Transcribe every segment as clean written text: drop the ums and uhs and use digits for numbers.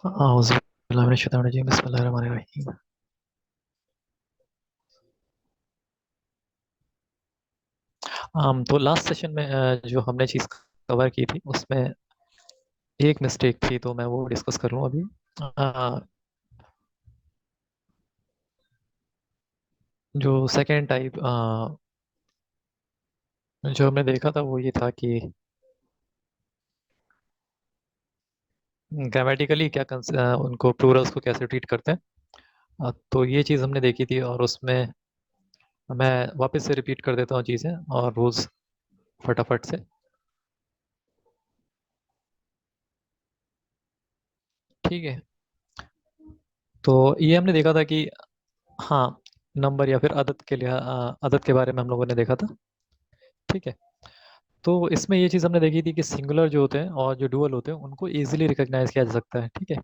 औज़ुबिल्लाहि बिस्मिल्लाहिर्रहमानिर्रहीम। तो last session में जो हमने चीज़ कवर की थी उसमें एक मिस्टेक थी, तो मैं वो डिस्कस कर लूँ अभी। जो सेकेंड टाइप जो हमने देखा था वो ये था कि ग्रामेटिकली क्या उनको प्लूरल्स को कैसे ट्रीट करते हैं। तो ये चीज़ हमने देखी थी, और उसमें मैं वापस से रिपीट कर देता हूँ चीज़ें और रूल्स फटाफट से। ठीक है, तो ये हमने देखा था कि हाँ, नंबर या फिर अदद के लिए अदद के बारे में हम लोगों ने देखा था। ठीक है, तो इसमें ये चीज़ हमने देखी थी कि सिंगुलर जो होते हैं और जो डुअल होते हैं उनको इजीली रिकॉग्नाइज किया जा सकता है। ठीक है,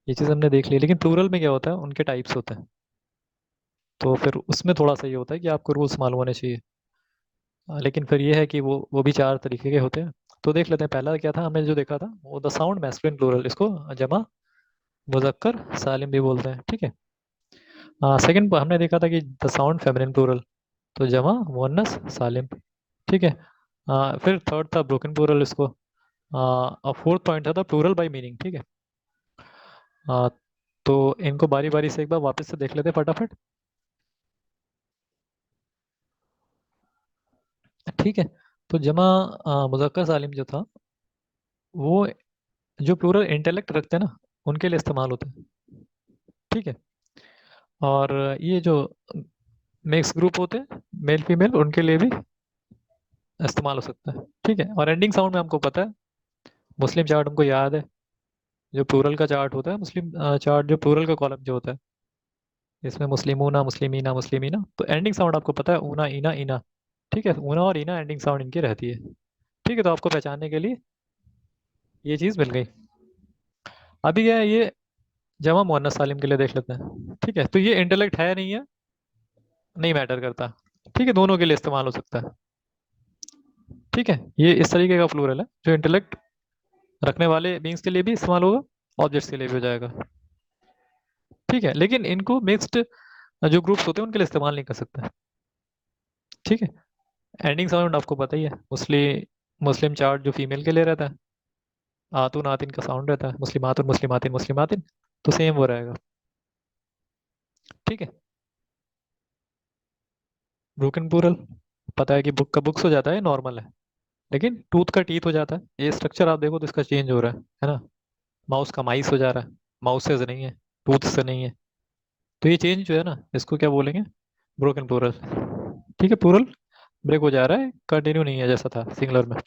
ये चीज़ हमने देख ली, लेकिन प्लूरल में क्या होता है, उनके टाइप्स होते हैं। तो फिर उसमें थोड़ा सा ये होता है कि आपको रूल्स मालूम होने चाहिए। लेकिन फिर ये है कि वो भी चार तरीके के होते हैं। तो देख लेते हैं, पहला क्या था हमने जो देखा था, वो द साउंड मैस्कुलिन प्लूरल, इसको जमा मुजक्कर सालिम भी बोलते हैं। ठीक है, सेकंड हमने देखा था कि द साउंड फेमिनिन प्लूरल, तो जमा मुअन्नस सालिम। ठीक है, फिर थर्ड था ब्रोकन प्लूरल, इसको और फोर्थ पॉइंट था प्लूरल बाय मीनिंग। ठीक है, तो इनको बारी बारी से एक बार वापस से देख लेते हैं फटाफट। ठीक है, तो जमा मुजक्कर सालिम जो था, वो जो प्लूरल इंटेलेक्ट रखते हैं ना, उनके लिए इस्तेमाल होते हैं। ठीक है, और ये जो मिक्स ग्रुप होते हैं मेल फीमेल, उनके लिए भी इस्तेमाल हो सकता है। ठीक है, और एंडिंग साउंड में हमको पता है, मुस्लिम चार्ट हमको याद है, जो प्लूरल का चार्ट होता है, मुस्लिम चार्ट जो प्लूरल का कॉलम जो होता है, इसमें मुस्लिमूना मुस्लिमीना मुस्लिमीना, तो एंडिंग साउंड आपको पता है, ऊना इना इना। ठीक है, ऊना और इना एंडिंग साउंड इनकी रहती है। ठीक है, तो आपको पहचानने के लिए ये चीज़ मिल गई। अभी क्या है, ये जमा मुअन्नस सालिम के लिए देख लेते हैं। ठीक है, तो ये इंटेलेक्ट है नहीं है, नहीं मैटर करता। ठीक है, दोनों के लिए इस्तेमाल हो सकता है। ठीक है, ये इस तरीके का प्लूरल है जो इंटेलेक्ट रखने वाले बींग्स के लिए भी इस्तेमाल होगा, ऑब्जेक्ट्स के लिए भी हो जाएगा। ठीक है, लेकिन इनको मिक्स्ड जो ग्रुप्स होते हैं उनके लिए इस्तेमाल नहीं कर सकते। ठीक है, एंडिंग साउंड आपको पता ही है, मुस्लिम चार्ट जो फीमेल के लिए रहता है, आतुन आतिन का साउंड रहता है, मुस्लिमातुन मुस्लिमातिन मुस्लिमातिन, तो सेम वो रहेगा। ठीक है, ब्रोकन प्लूरल पता है कि बुक का बुक्स हो जाता है, नॉर्मल है, लेकिन टूथ का टीथ हो जाता है। ये स्ट्रक्चर आप देखो तो इसका चेंज हो रहा है ना। माउस का माइस हो जा रहा है, माउसेज नहीं है, टूथ से नहीं है। तो ये चेंज जो है ना, इसको क्या बोलेंगे, ब्रोकन प्लूरल। ठीक है, प्लूरल ब्रेक हो जा रहा है, कंटिन्यू नहीं है जैसा था सिंगुलर में।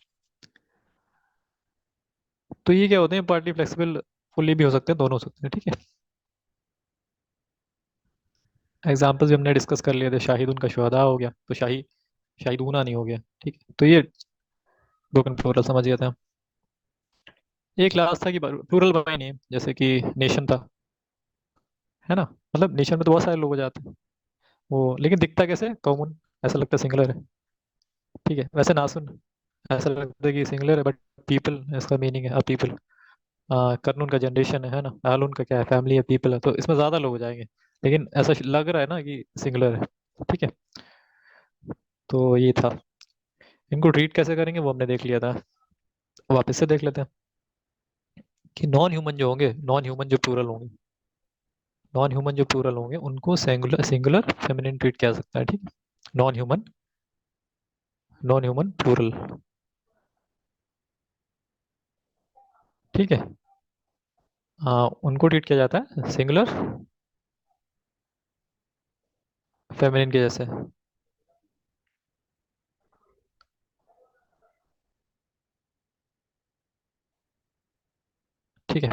तो ये क्या होते हैं, पार्टली फ्लेक्सिबल, फुल्ली भी हो सकते हैं, दोनों हो सकते हैं। ठीक है, एग्जाम्पल्स भी हमने डिस्कस कर लिए थे, शाहिद उनका शुहदा हो गया, तो शाहिद ऊना नहीं हो गया। ठीक है, तो ये ब्रोकन प्लूरल समझ गए थे हम। एक लास्ट था कि प्लूरल बाय नेम, जैसे कि नेशन था, है ना, मतलब नेशन में तो बहुत सारे लोग हो जाते हैं, वो लेकिन दिखता कैसे कॉमन, ऐसा लगता है सिंगुलर है। ठीक है, वैसे नासुन ऐसा लगता है कि सिंगुलर है, बट पीपल इसका मीनिंग है अ पीपल। कर्नून का जनरेशन है ना, आलून का क्या है, फैमिली है, पीपल है, तो इसमें ज्यादा लोग हो जाएंगे, लेकिन ऐसा लग रहा है ना कि सिंगुलर है। ठीक है, तो ये था, इनको ट्रीट कैसे करेंगे वो हमने देख लिया था, वापस से देख लेते हैं कि नॉन ह्यूमन जो होंगे, नॉन ह्यूमन जो प्लूरल होंगे, नॉन ह्यूमन जो प्लूरल होंगे उनको सिंगुलर सिंगुलर फेमिनिन ट्रीट किया जा सकता है। ठीक है, non human, non human plural. ठीक है, उनको ट्रीट किया जाता है सिंगुलर फेमिनिन के जैसे। ठीक है,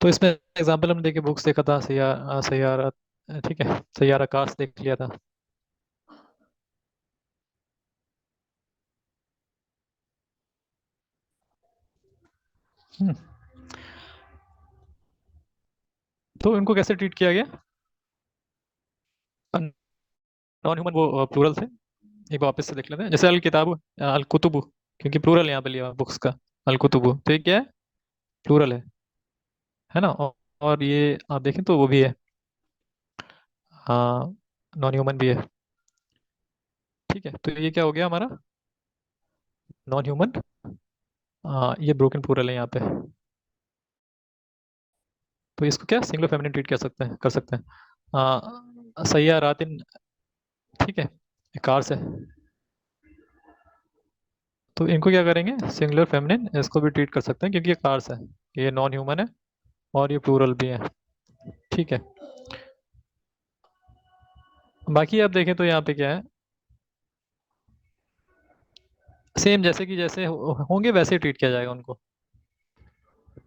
तो इसमें एग्जांपल हमने देखे, बुक्स देखा था, सैयारा, ठीक है, सैयारा कास्ट देख लिया था। हम्म, तो इनको कैसे ट्रीट किया गया, नॉन ह्यूमन वो प्लूरल थे। एक बार वापस से देख लेते हैं, जैसे अल किताबु, अल कुतुबु, क्योंकि प्लूरल यहाँ पे लिया बुक्स का, अल कुतुबु, तो ये क्या है, प्लूरल है। है ना। और ये आप देखें तो वो भी है, हाँ, नॉन ह्यूमन भी है। ठीक है, तो ये क्या हो गया हमारा, नॉन ह्यूमन। ये ब्रोकन प्लूरल है यहाँ पे। तो इसको क्या सिंगुलर फेमिनिन ट्रीट कर सकते हैं। सैया रातिन। ठीक है, कार से। तो इनको क्या करेंगे, सिंगुलर फेमिनिन इसको भी ट्रीट कर सकते हैं क्योंकि ये कार्स है, ये नॉन ह्यूमन है और ये प्लूरल भी है। ठीक है। बाकी आप देखें तो यहाँ पे क्या है, सेम जैसे कि जैसे होंगे वैसे ही ट्रीट किया जाएगा उनको।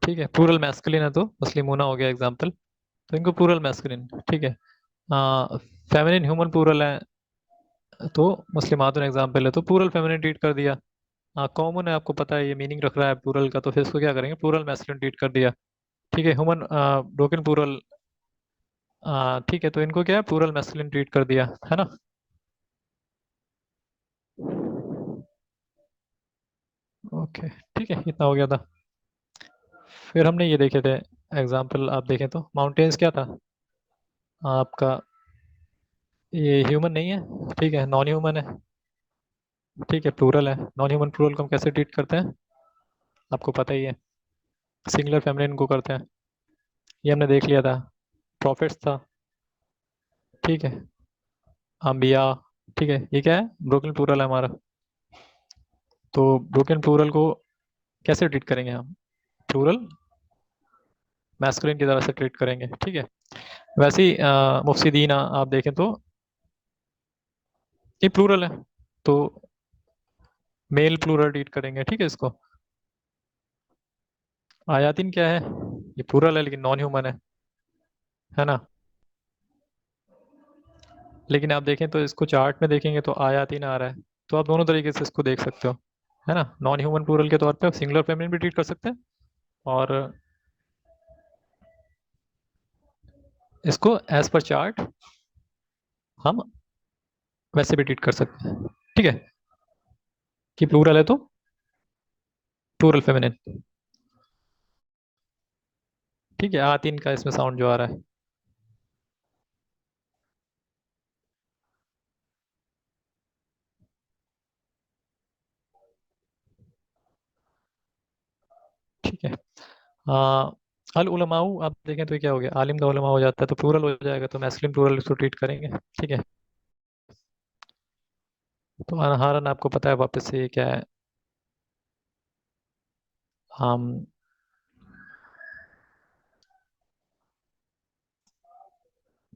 ठीक है, प्लूरल मैस्कुलिन है तो मुस्लिमूना हो गया एग्जाम्पल, तो इनको प्लूरल मैस्कुलिन। ठीक है। फेमिनिन ह्यूमन प्लूरल है तो मुस्लिमातुन एग्जाम्पल है तो प्लूरल फेमिनिन ट्रीट कर दिया। कॉमन है, आपको पता है ये मीनिंग रख रहा है प्लूरल का, तो फिर इसको क्या करेंगे, प्लूरल मैस्कुलिन ट्रीट कर दिया। ठीक है, ह्यूमन ब्रोकन प्लूरल। ठीक है, तो इनको क्या है, प्लूरल मैस्कुलिन ट्रीट कर दिया, है ना। ओके, ठीक है, इतना हो गया था। फिर हमने ये देखे थे एग्जाम्पल, आप देखें तो माउंटेन्स क्या था आपका, ये ह्यूमन नहीं है, ठीक है, नॉन ह्यूमन है। ठीक है, प्लूरल है, नॉन ह्यूमन प्लूरल को हम कैसे ट्रीट करते हैं, आपको पता ही है, सिंगुलर फेमिनिन को करते हैं। ये हमने देख लिया था, प्रॉफिट्स था। ठीक है, अंबिया। ठीक है, ये क्या है, ब्रोकन प्लूरल है हमारा। तो ब्रोकन प्लूरल को कैसे ट्रीट करेंगे हम, प्लूरल मैस्कुलिन की तरह से ट्रीट करेंगे। ठीक है, वैसे ही मुफसिदीना आप देखें तो ये प्लूरल है, तो मेल प्लूरल ट्रीट करेंगे। ठीक है, इसको आयातिन क्या है, ये प्लूरल है लेकिन नॉन ह्यूमन है ना। लेकिन आप देखें तो इसको चार्ट में देखेंगे तो आयातिन आ रहा है, तो आप दोनों तरीके से इसको देख सकते हो, है ना। नॉन ह्यूमन प्लूरल के तौर पे आप सिंगुलर फेमिनिन भी ट्रीट कर सकते हैं और इसको एज पर चार्ट हम वैसे भी ट्रीट कर सकते हैं। ठीक है, कि प्लूरल है तो प्लूरल फेमिनिन। ठीक है, आतिन का इसमें साउंड जो आ रहा है। ठीक है। आ, अल उलमाऊ आप देखें तो ये क्या हो गया, आलिम का उलमा हो जाता है तो प्लूरल हो जाएगा, तो मैस्कुलिन प्लूरल इसको ट्रीट करेंगे। ठीक है, तो अनहारन आपको पता है वापस से ये क्या है, हम।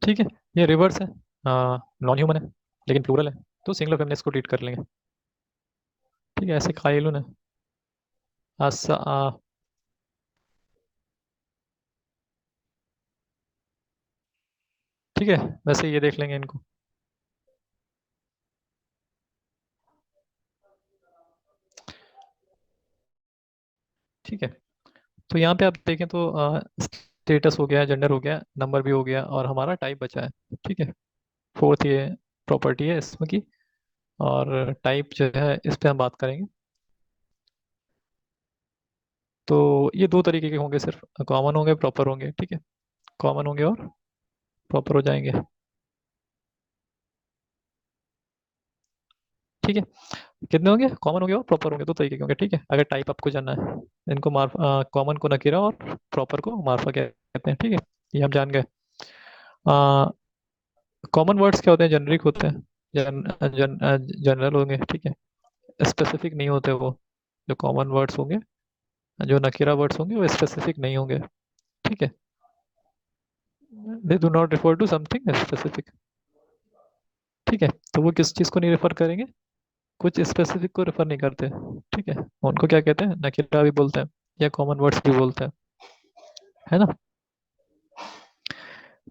ठीक है, ये रिवर्स है, नॉन ह्यूमन है लेकिन प्लूरल है, तो सिंगुलर फेमिनिस्ट को ट्रीट कर लेंगे। ठीक है, ऐसे कायलुन है। आसा ठीक है, वैसे ये देख लेंगे इनको। ठीक है, तो यहाँ पे आप देखें तो स्टेटस हो गया, जेंडर हो गया, नंबर भी हो गया और हमारा टाइप बचा है। ठीक है, फोर्थ ये प्रॉपर्टी है इसमें की, और टाइप जो है इस पे हम बात करेंगे। तो ये दो तरीके के होंगे, सिर्फ कॉमन होंगे, प्रॉपर होंगे। ठीक है, कॉमन होंगे और प्रॉपर हो जाएंगे। ठीक है, कितने होंगे, कॉमन होंगे और प्रॉपर होंगे, दो तरीके के होंगे। ठीक है, अगर टाइप आपको जानना है, इनको मार्फ, कॉमन को नकीरा और प्रॉपर को मार्फा कहते हैं। ठीक है, ये हम जान गए। कॉमन वर्ड्स क्या होते हैं, जेनरिक होते हैं, जनरल होंगे। ठीक है, स्पेसिफिक नहीं होते वो, जो कॉमन वर्ड्स होंगे, जो नकीरा वर्ड्स होंगे वो स्पेसिफिक नहीं होंगे। ठीक है, they do not refer to something specific. ठीक है, तो वो किस चीज़ को नहीं रेफर करेंगे, कुछ स्पेसिफिक को रेफर नहीं करते। ठीक है, उनको क्या कहते हैं, नकीरा भी बोलते हैं या कॉमन वर्ड्स भी बोलते हैं, है ना।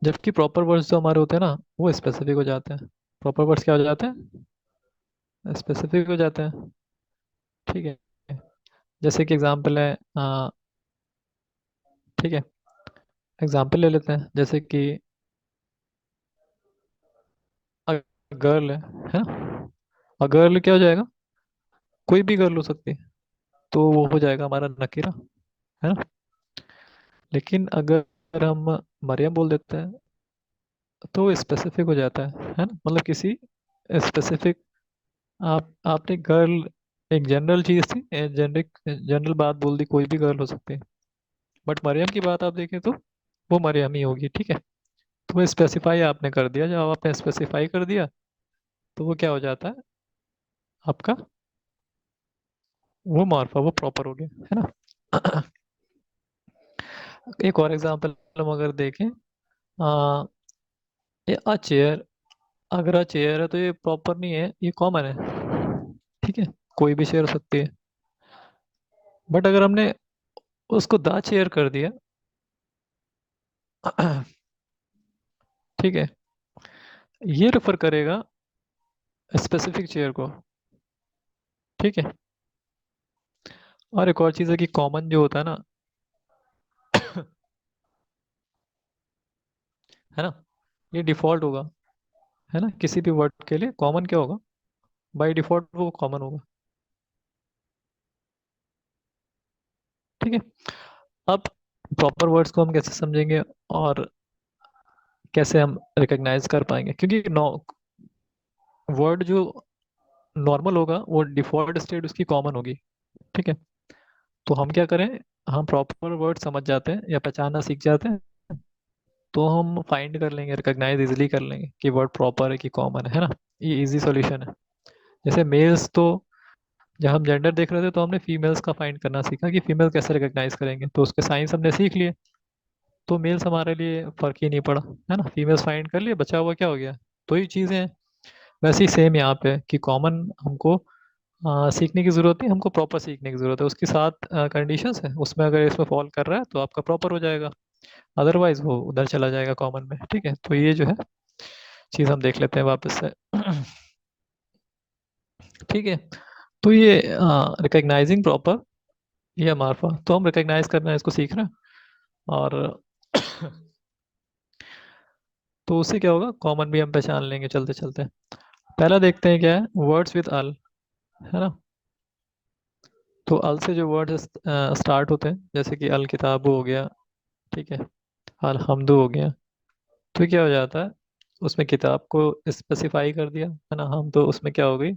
जबकि प्रॉपर वर्ड्स जो हमारे होते हैं ना, वो स्पेसिफिक हो जाते हैं। प्रॉपर वर्ड्स क्या हो जाते हैं, स्पेसिफिक हो जाते हैं। ठीक है, जैसे कि एग्जांपल है, ठीक है, एग्जांपल ले लेते हैं, जैसे कि गर्ल है ना, और गर्ल क्या हो जाएगा, कोई भी गर्ल हो सकती है, तो वो हो जाएगा हमारा नकीरा, है ना। लेकिन अगर हम मरियम बोल देते हैं तो वो स्पेसिफिक हो जाता है ना, मतलब किसी स्पेसिफिक। आप आपने गर्ल एक जनरल चीज थी, जेनरिक जनरल बात बोल दी, कोई भी गर्ल हो सकती है। बट मरियम की बात आप देखें तो वो मरियम ही होगी, ठीक है। तो वो स्पेसिफाई आपने कर दिया, जब आपने स्पेसिफाई कर दिया तो वो क्या हो जाता है आपका, वो मॉर्फा, वो प्रॉपर हो गया, है ना। एक और एग्जांपल हम अगर देखें, आ, ये अ चेयर, अगर अ चेयर है तो ये प्रॉपर नहीं है, ये कॉमन है, ठीक है, कोई भी चेयर हो सकती है। बट अगर हमने उसको द चेयर कर दिया, ठीक है, ये रेफर करेगा स्पेसिफिक चेयर को, ठीक है। और एक और चीज़ है कि कॉमन जो होता है ना, है ना, ये डिफॉल्ट होगा, है ना, किसी भी वर्ड के लिए कॉमन क्या होगा, बाय डिफॉल्ट वो कॉमन होगा, ठीक है। अब प्रॉपर वर्ड्स को हम कैसे समझेंगे और कैसे हम रिकॉग्नाइज कर पाएंगे, क्योंकि वर्ड जो नॉर्मल होगा वो डिफॉल्ट स्टेट उसकी कॉमन होगी, ठीक है। तो हम क्या करें, हम प्रॉपर वर्ड समझ जाते हैं या पहचानना सीख जाते हैं, तो हम फाइंड कर लेंगे, रिकॉग्नाइज इजीली कर लेंगे कि वर्ड प्रॉपर है कि कॉमन है ना। ये इजी सॉल्यूशन है। जैसे मेल्स, तो जब हम जेंडर देख रहे थे तो हमने फीमेल्स का फाइंड करना सीखा कि फीमेल कैसे रिकॉग्नाइज करेंगे, तो उसके साइंस हमने सीख लिए। तो मेल्स हमारे लिए फर्क ही नहीं पड़ा, है ना, फीमेल्स फाइंड कर लिए, बचा हुआ क्या हो गया, तो ही चीज़ें हैं। वैसे ही सेम यहाँ पे कि कॉमन हमको सीखने की जरूरत नहीं, हमको प्रॉपर सीखने की जरूरत है, उसके साथ कंडीशंस है, उसमें अगर इसमें फॉल कर रहा है तो आपका प्रॉपर हो जाएगा, अदरवाइज वो उधर चला जाएगा कॉमन में, ठीक है। तो ये जो है चीज़ हम देख लेते हैं वापस से। ठीक है। तो ये रिकग्नाइजिंग प्रॉपर, ये मार्फा, तो हम रिकग्नाइज करना है, इसको सीख रहे हैं। और तो उससे क्या होगा, कॉमन भी हम पहचान लेंगे चलते चलते। पहला देखते हैं क्या है, वर्ड्स विद अल, है ना। तो अल से जो वर्ड्स स्टार्ट होते हैं, जैसे कि अल किताबु हो गया, ठीक है, अल हमदु हो गया, तो ये क्या हो जाता है, उसमें किताब को स्पेसिफाई कर दिया, है ना, हम तो उसमें क्या हो गई,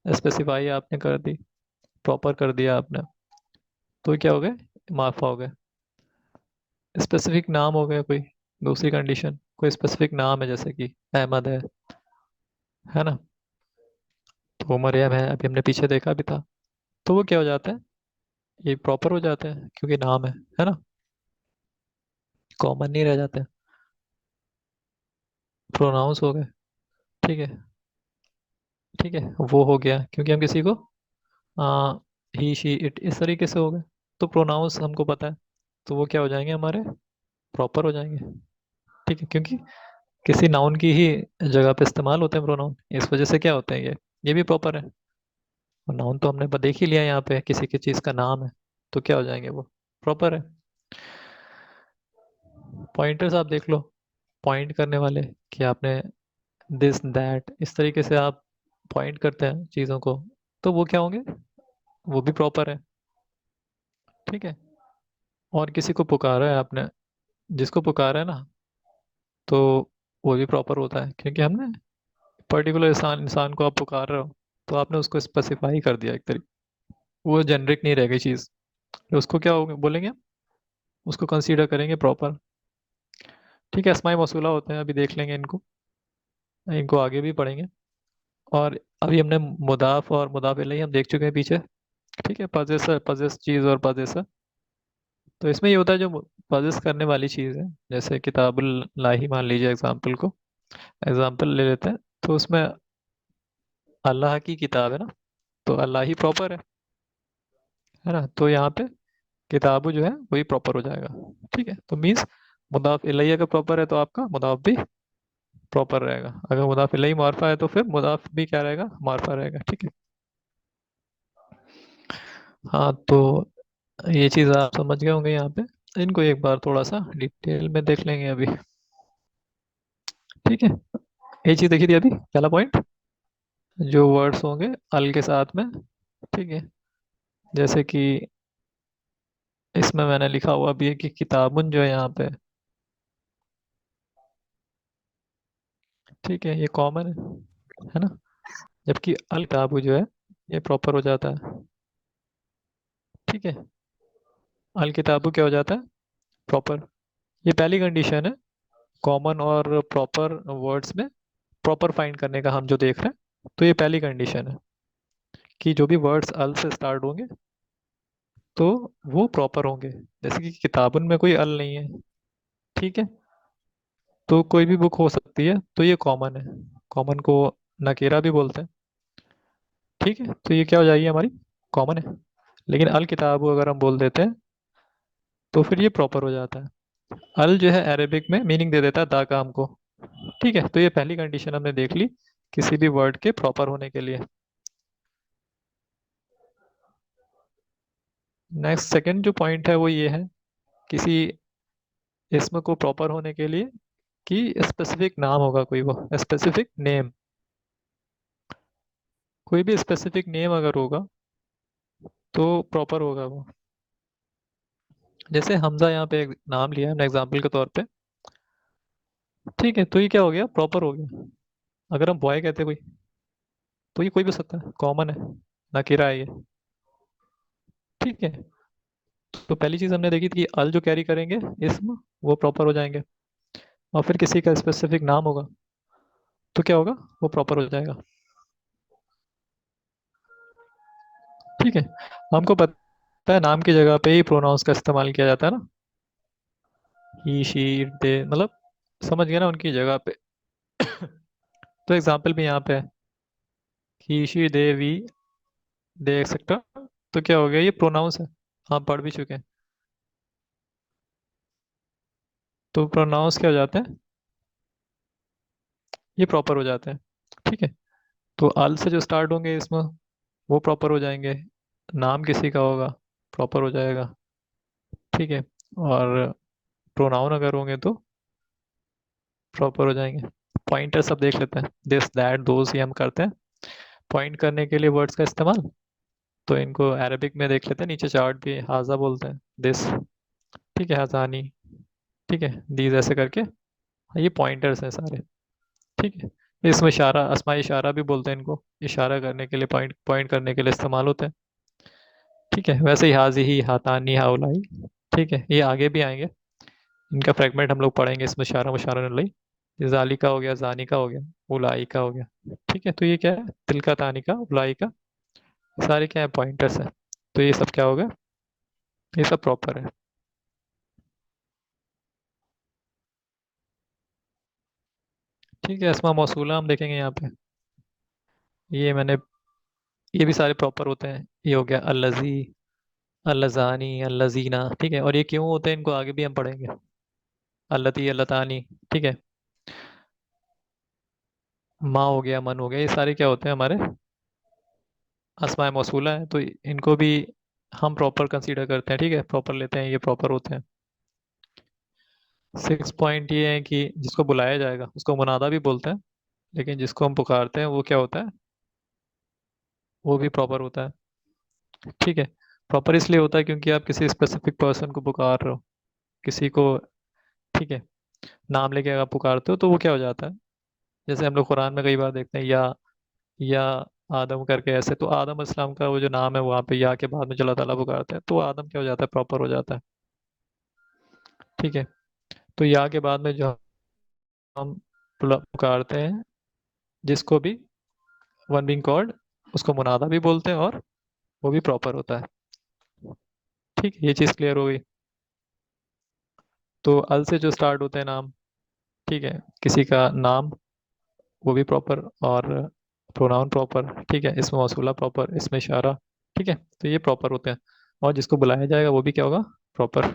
स्पेसिफाई आपने कर दी, प्रॉपर कर दिया आपने, तो ये क्या हो गए, मार्फा हो गए। स्पेसिफिक नाम हो गया कोई, दूसरी कंडीशन, कोई स्पेसिफिक नाम है जैसे कि अहमद है ना, तो मरियम है, अभी हमने पीछे देखा भी था, तो वो क्या हो जाता है, ये प्रॉपर हो जाते हैं क्योंकि नाम है ना, कॉमन नहीं रह जाते। प्रोनाउंस हो गए, ठीक है, ठीक है, वो हो गया क्योंकि हम किसी को आ, ही शी इट इस तरीके से हो गए, तो प्रोनाउंस हमको पता है, तो वो क्या हो जाएंगे हमारे, प्रॉपर हो जाएंगे, ठीक है, क्योंकि किसी नाउन की ही जगह पे इस्तेमाल होते हैं प्रोनाउन, इस वजह से क्या होते हैं ये भी प्रॉपर है। और नाउन तो हमने देख ही लिया यहाँ पे, किसी की चीज़ का नाम है, तो क्या हो जाएंगे वो, प्रॉपर है। पॉइंटर्स आप देख लो, पॉइंट करने वाले, कि आपने दिस दैट इस तरीके से आप पॉइंट करते हैं चीज़ों को, तो वो क्या होंगे, वो भी प्रॉपर है, ठीक है। और किसी को पुकारा है आपने, जिसको पुकारा है ना, तो वो भी प्रॉपर होता है क्योंकि हमने पर्टिकुलर इंसान इंसान को आप पुकार रहे हो, तो आपने उसको स्पेसिफाई कर दिया एक तरीके, वो जेनरिक नहीं रह गई चीज़, तो उसको क्या होगा बोलेंगे हम, उसको कंसीडर करेंगे प्रॉपर, ठीक है। अस्माई मौसूला होते हैं, अभी देख लेंगे इनको, इनको आगे भी पढ़ेंगे। और अभी हमने मुदाफ और मुदाफ इलैही हम देख चुके हैं पीछे, ठीक है, पजेसर, पजेस चीज़ और पजेसर, तो इसमें ये होता है जो पजेस करने वाली चीज़ है, जैसे किताबुल लाही मान लीजिए एग्जाम्पल को, एग्जाम्पल ले लेते हैं, तो उसमें अल्लाह की किताब है ना, तो अल्लाह ही प्रॉपर है ना, तो यहाँ पे किताबु जो है वही प्रॉपर हो जाएगा, ठीक है। तो मीन्स मुदाफ इलैही अगर प्रॉपर है तो आपका मुदाफ भी प्रॉपर रहेगा, अगर मुदाफ इलैही मार्फा है तो फिर मुदाफ भी क्या रहेगा, मार्फा रहेगा, ठीक है। हाँ, तो ये चीज़ आप समझ गए होंगे यहाँ पे, इनको एक बार थोड़ा सा डिटेल में देख लेंगे अभी, ठीक है। ये चीज़ देखी थी अभी, पहला पॉइंट, जो वर्ड्स होंगे अल के साथ में, ठीक है, जैसे कि इसमें मैंने लिखा हुआ भी है कि किताबुन जो है यहाँ पे, ठीक है, ये कॉमन है ना। जबकि अल किताबु जो है ये प्रॉपर हो जाता है। ठीक है, अल किताबु क्या हो जाता है, प्रॉपर। ये पहली कंडीशन है कॉमन और प्रॉपर वर्ड्स में प्रॉपर फाइंड करने का, हम जो देख रहे हैं तो ये पहली कंडीशन है कि जो भी वर्ड्स अल से स्टार्ट होंगे तो वो प्रॉपर होंगे। जैसे कि किताबुन में कोई अल नहीं है, ठीक है, तो कोई भी बुक हो सकती है, तो ये कॉमन है। कॉमन को नकेरा भी बोलते हैं। ठीक है, तो ये क्या हो जाएगी हमारी, कॉमन है। लेकिन अल किताबु अगर हम बोल देते हैं तो फिर ये प्रॉपर हो जाता है। अल जो है अरेबिक में मीनिंग दे देता है दा काम को। ठीक है, तो ये पहली कंडीशन हमने देख ली किसी भी वर्ड के प्रॉपर होने के लिए। नेक्स्ट सेकंड जो पॉइंट है वो ये है, किसी इसम को प्रॉपर होने के लिए कि स्पेसिफिक नाम होगा कोई, वो स्पेसिफिक नेम, कोई भी स्पेसिफिक नेम अगर होगा तो प्रॉपर होगा वो। जैसे हमजा यहाँ पे एक नाम लिया है हमने एग्जाम्पल के तौर पे, ठीक है, तो ये क्या हो गया, प्रॉपर हो गया। अगर हम बॉय कहते कोई, तो ये कोई भी हो सकता है, कॉमन है, नाकिरा है ये। ठीक है, तो पहली चीज हमने देखी थी कि अल जो कैरी करेंगे इसम, वो प्रॉपर हो जाएंगे। और फिर किसी का स्पेसिफिक नाम होगा तो क्या होगा, वो प्रॉपर हो जाएगा। ठीक है, हमको पता है नाम की जगह पे ही प्रोनाउंस का इस्तेमाल किया जाता है ना, ही शी दे, मतलब समझ गए ना, उनकी जगह पे। तो एग्जाम्पल भी यहाँ पे है, he she they we they etcetera, तो क्या हो गया, ये प्रोनाउंस है, हम पढ़ भी चुके हैं। तो प्रोनाउंस क्या हो जाते हैं, ये प्रॉपर हो जाते हैं। ठीक है, तो अल से जो स्टार्ट होंगे इसमें वो प्रॉपर हो जाएंगे। नाम किसी का होगा, प्रॉपर हो जाएगा। ठीक है, और प्रोनाउन अगर होंगे तो प्रॉपर हो जाएंगे। पॉइंटर सब देख लेते हैं, दिस दैट दोस ये हम करते हैं पॉइंट करने के लिए वर्ड्स का इस्तेमाल। तो इनको अरेबिक में देख लेते हैं, नीचे चार्ट भी हाजा बोलते हैं, दिस, ठीक है, हजानी, ठीक है, दीज ऐसे करके, ये पॉइंटर्स हैं सारे। ठीक है, इसमें इशारा, अस्मा इशारा भी बोलते हैं इनको, इशारा करने के लिए, पॉइंट पॉइंट करने के लिए इस्तेमाल होते हैं। ठीक है, वैसे ही हाजी ही, हाथानी, हाउलाई, ठीक है, ये आगे भी आएंगे, इनका फ्रेगमेंट हम लोग पढ़ेंगे, इसमें इशारा मुशारा नहीं। जाली का हो गया, जानी का हो गया, उलाई का हो गया। ठीक है, तो ये क्या है, तिल का, तानी का, उलाई का, सारे क्या है, पॉइंटर्स है। तो ये सब क्या होगा, ये सब प्रॉपर है। ठीक है, अस्मा मौसूला हम देखेंगे यहाँ पे, ये मैंने, ये भी सारे प्रॉपर होते हैं। ये हो गया अल्लजी, अल्लजानी, अल्लजीना, ठीक है, और ये क्यों होते हैं इनको आगे भी हम पढ़ेंगे, अल्लती, अल्लतानी। ठीक है, माँ हो गया, मन हो गया, ये सारे क्या होते हैं हमारे, अस्माए मौसूला है, तो इनको भी हम प्रॉपर कंसीडर करते हैं। ठीक है, प्रॉपर लेते हैं, ये प्रॉपर होते हैं। सिक्स पॉइंट ये है कि जिसको बुलाया जाएगा उसको मुनादा भी बोलते हैं, लेकिन जिसको हम पुकारते हैं वो क्या होता है, वो भी प्रॉपर होता है। ठीक है, प्रॉपर इसलिए होता है क्योंकि आप किसी स्पेसिफिक पर्सन को पुकार रहे हो, किसी को, ठीक है, नाम लेके अगर आप पुकारते हो तो वो क्या हो जाता है, जैसे हम लोग कुरान में कई बार देखते हैं या आदम करके, ऐसे तो आदम अस्सलाम का वो जो नाम है वहाँ पे या के बाद में जो अल्लाह ताला पुकारते हैं, तो वो आदम क्या हो जाता है, प्रॉपर हो जाता है। ठीक है, तो या के बाद में जो हम पुकारते हैं जिसको भी, वन बीइंग कॉल्ड, उसको मुनादा भी बोलते हैं, और वो भी प्रॉपर होता है। ठीक है, ये चीज़ क्लियर हो गई। तो अल से जो स्टार्ट होते हैं नाम, ठीक है, किसी का नाम, वो भी प्रॉपर, और प्रोनाउन प्रॉपर, ठीक है, इसमें मौसूला प्रॉपर, इसमें इशारा, ठीक है, तो ये प्रॉपर होते हैं। और जिसको बुलाया जाएगा वो भी क्या होगा, प्रॉपर।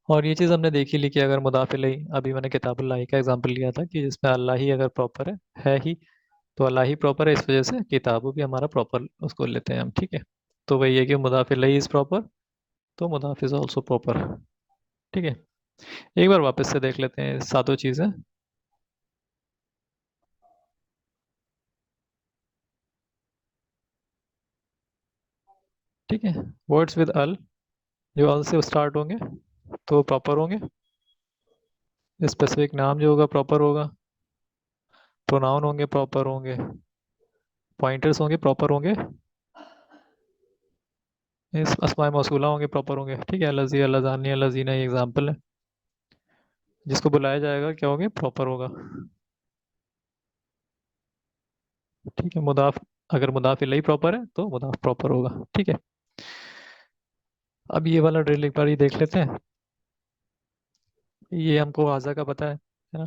और ये चीज़ हमने देखी ली कि अगर मुदाफिल, अभी मैंने किताबुल्लाह का एग्जांपल लिया था कि जिसमें अल्लाह ही अगर प्रॉपर है ही, तो अल्लाह ही प्रॉपर है, इस वजह से किताबु भी हमारा प्रॉपर उसको लेते हैं हम। ठीक है, तो वही है कि मुदाफिल इज प्रॉपर, तो मुदाफ इज ऑल्सो प्रॉपर। ठीक है, एक बार वापस से देख लेते हैं सातों चीज़ें। ठीक है, वर्ड्स विद अल, जो अल से स्टार्ट होंगे तो प्रॉपर होंगे। स्पेसिफिक नाम जो होगा प्रॉपर होगा। प्रोनाउन होंगे प्रॉपर होंगे। पॉइंटर्स होंगे प्रॉपर होंगे। इस अस्माए मौसूला होंगे प्रॉपर होंगे। ठीक है, लजी लजानी लजीना ये एग्जाम्पल है। जिसको बुलाया जाएगा क्या होंगे, प्रॉपर होगा। ठीक है, मुदाफ, अगर मुदाफ इलैही प्रॉपर है तो मुदाफ प्रॉपर होगा। ठीक है। अब ये वाला ड्रिल एक बार ये देख लेते हैं। ये हमको हाजा का पता है ना।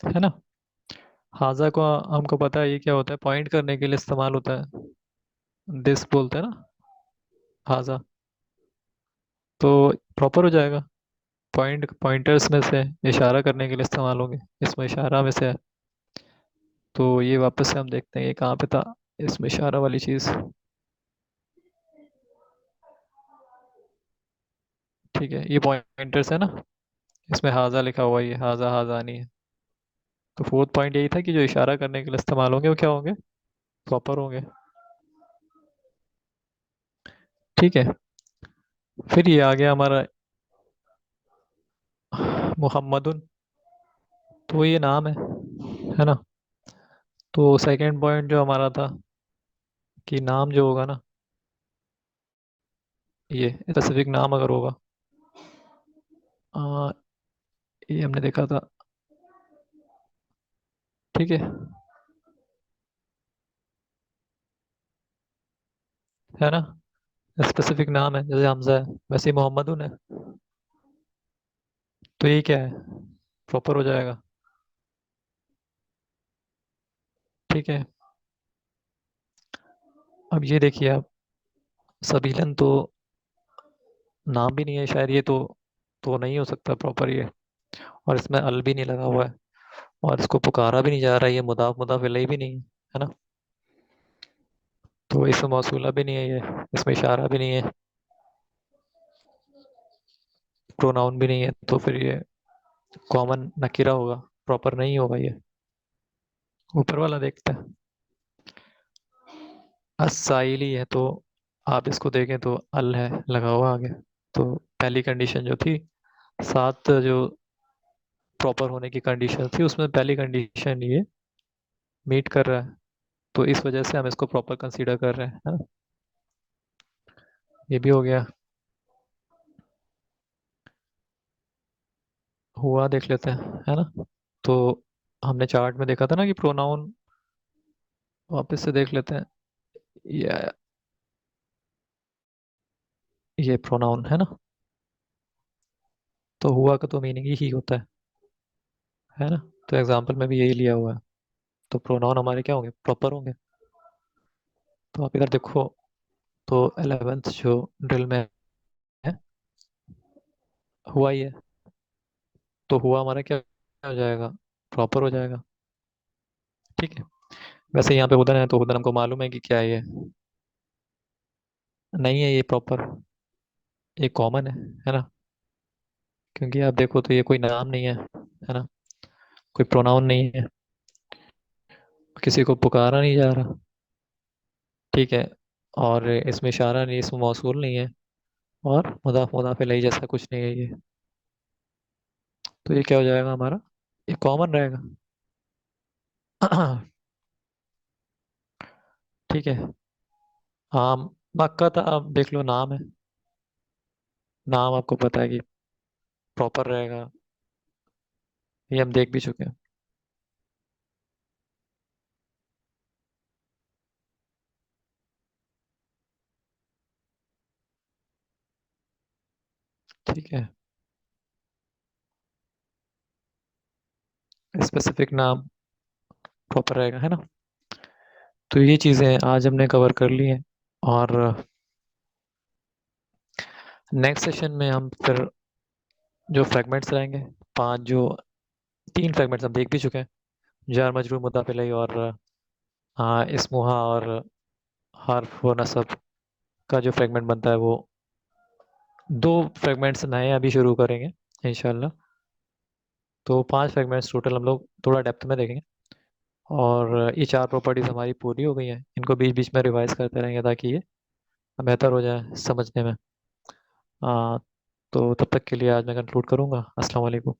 है ना। हाजा को हमको पता है ये क्या होता है, पॉइंट करने के लिए इस्तेमाल होता है। दिस बोलते हैं ना, हाजा। तो प्रॉपर हो जाएगा। पॉइंटर्स में से इशारा करने के लिए इस्तेमाल होंगे, इसमें इशारा में से है। तो ये वापस से हम देखते हैं ये कहाँ पे था, इसमें इशारा वाली चीज़। ठीक है, ये पॉइंटर्स है ना, इसमें हाजा लिखा हुआ है, ये हाजा हाजा नहीं है। तो फोर्थ पॉइंट यही था कि जो इशारा करने के लिए इस्तेमाल होंगे वो क्या होंगे, प्रॉपर होंगे। ठीक है। फिर ये आ गया हमारा मुहम्मदुन। तो ये नाम है ना। तो सेकंड पॉइंट जो हमारा था कि नाम जो होगा ना, ये स्पेसिफिक नाम अगर होगा, आ, ये हमने देखा था। ठीक है। है ना, स्पेसिफिक नाम है, जैसे हमजा है वैसे ही मोहम्मदुन है। तो ये क्या है, प्रॉपर हो जाएगा। ठीक है। अब ये देखिए आप, सबीलन तो नाम भी नहीं है शायद, ये तो नहीं हो सकता प्रॉपर ये। और इसमें अल भी नहीं लगा हुआ है। और इसको पुकारा भी नहीं जा रहा है, ये मुदाफ मुदाफ इलैही भी नहीं है ना। तो इसमें मौसूला भी नहीं है ये, इसमें इशारा भी नहीं है, प्रोनाउन भी नहीं है। तो फिर ये कॉमन नकीरा होगा, प्रॉपर नहीं होगा ये। ऊपर वाला देखते हैं। अस्साइली है तो आप इसको देखें तो अल है लगा हुआ आगे। तो पहली कंडीशन जो थी, सात जो प्रॉपर होने की कंडीशन थी उसमें पहली कंडीशन ये मीट कर रहा है। तो इस वजह से हम इसको प्रॉपर कंसीडर कर रहे हैं, है ना। ये भी हो गया। हुआ देख लेते हैं, है ना। तो हमने चार्ट में देखा था ना कि प्रोनाउन, वापस से देख लेते हैं। ये ये प्रोनाउन है ना। तो हुआ का तो मीनिंग ही होता है ना। तो एग्जाम्पल में भी यही लिया हुआ है। तो प्रोनाउन हमारे क्या होंगे, प्रॉपर होंगे। तो आप इधर देखो, तो 11th जो ड्रिल में है, हुआ ही है। तो हुआ हमारा क्या हो जाएगा, प्रॉपर हो जाएगा। ठीक है। वैसे यहाँ पे हुदन है तो हुदन हमको मालूम है कि क्या है ये, नहीं है ये प्रॉपर, ये कॉमन है ना। क्योंकि आप देखो तो ये कोई नाम नहीं है ना, कोई प्रोनाउन नहीं है, किसी को पुकारा नहीं जा रहा। ठीक है। और इसमें इशारा नहीं, इसमें मौसूल नहीं है। और मुदाफ मुदाफ इलैही जैसा कुछ नहीं है ये। तो ये क्या हो जाएगा हमारा, ये कॉमन रहेगा। ठीक है। हाँ, मक्का था, आप देख लो नाम है। नाम आपको पता है कि प्रॉपर रहेगा, ये हम देख भी चुके हैं। ठीक है। स्पेसिफिक नाम प्रॉपर रहेगा, है ना। तो ये चीज़ें आज हमने कवर कर ली हैं। और नेक्स्ट सेशन में हम फिर जो फ्रेगमेंट्स रहेंगे, पांच जो, तीन फ्रेगमेंट्स हम देख भी चुके हैं। जार मजरूर मुदाफ इलैही और हाँ इस्मुहा और हर्फ व नसब का जो फ्रेगमेंट बनता है वो, दो फ्रेगमेंट्स नए अभी शुरू करेंगे इंशाल्लाह। तो पांच फ्रेगमेंट्स टोटल हम लोग थोड़ा डेप्थ में देखेंगे। और ये चार प्रॉपर्टीज हमारी पूरी हो गई हैं। इनको बीच बीच में रिवाइज करते रहेंगे ताकि ये बेहतर हो जाए समझने में। तो तब तक के लिए आज मैं कंक्लूड करूँगा। अस्सलाम वालेकुम।